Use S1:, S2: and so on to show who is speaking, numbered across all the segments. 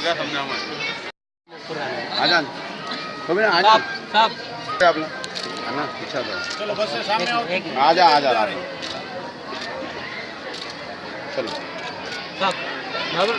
S1: क्या समझाऊंगा आजान तो मैं आजान साहब अपना आना पीछा दो चलो बस से सामने आओ आजा आजा चलो साहब बराबर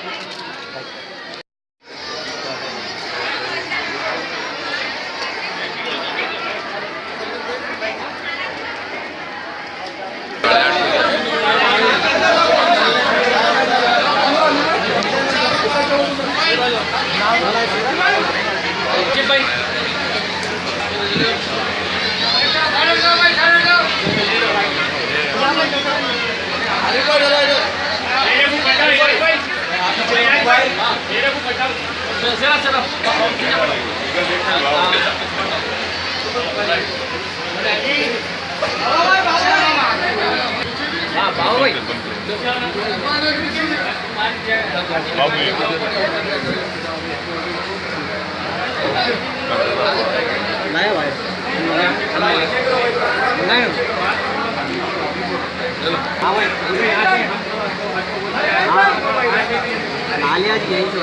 S1: आलिया जी यही तो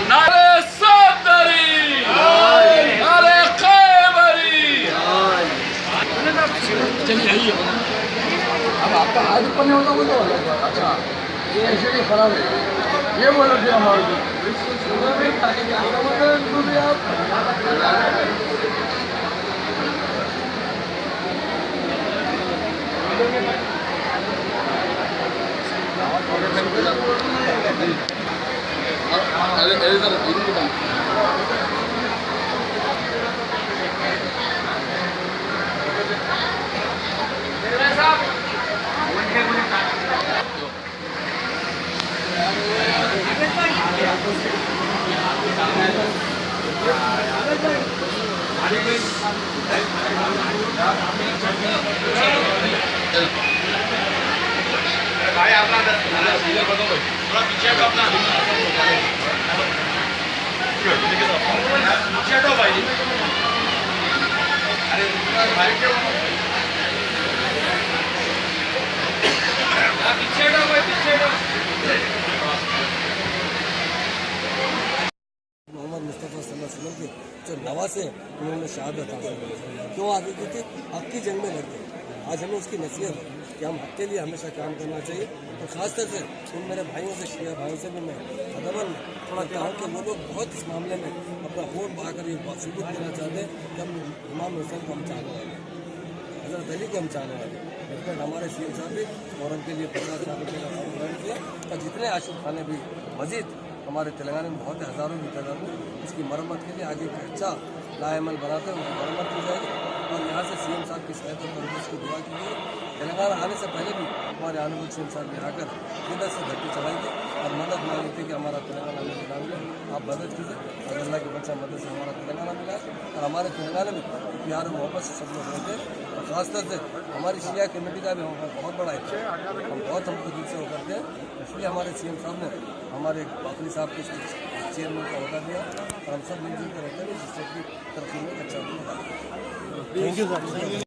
S2: नारे सदरी नारे खैबरी चलिए आइए अब आपका हाथ ऊपर नहीं होता बोल तो अच्छा ये ऐसे नहीं खराब है ये बोलो कि हमारे भाई अपना थोड़ा पीछे हटो अपना पीछे हटो भाई अरे भाई क्यों पीछे हटो भाई पीछे हटो
S3: मोहम्मद मुस्तफ़ा सल्लल्लाहु अलैहि वसल्लम की जो नवा से उन्होंने शहादत हासिल की क्यों आदत थी हक की जंग में लड़ते आज हमें उसकी नसीहत कि हम हक के लिए हमेशा काम करना चाहिए और ख़ासतौर से उन मेरे भाइयों से शिया भाइयों से भी मैं अदबन थोड़ा कहूँ कि वो लोग बहुत इस मामले में अपना होड़ बढ़ाकर ये सबूत देना चाहते हैं कि हम इमाम हुसैन को हम चाहने वाले हज़रत अली को हम चाहने वाले इसमें हमारे CM साहब भी और उनके लिए 50 लाख रुपये का फॉर्म ग्रहण किया और जितने आशिक खाने भी मजीद हमारे तेलंगाना में बहुत हज़ारों की तादाद में इसकी मरम्मत के लिए आगे एक अच्छा लाएमल बनाते हैं उनकी मरम्मत की जाएगी और यहाँ से CM साहब की सेहत और तंदुरुस्ती की दुआ की गई। तेलंगाना आने से पहले भी हमारे आनंद CM साहब ने आकर इधर से धरती चलाई थी और मदद मांगी थी कि हमारा तेलंगाना में मिला आप मदद कीजिए और अल्लाह के बच्चा मदद से हमारा तेलंगाना मिला और हमारे तेलंगाना में प्यार मोहब्बत से सब लोग रहते हैं और ख़ासतौर से हमारी शिया कमेटी का भी बहुत बड़ा है हम बहुत हमको दिल से वो करते हैं इसलिए हमारे CM साहब ने हमारे बाकरी साहब के चेयरमैन का अहदा दिया और हम सब मिलजुल कर रहते हैं जिससे कि तरक्की में अच्छा होगा।
S4: Thank you sir.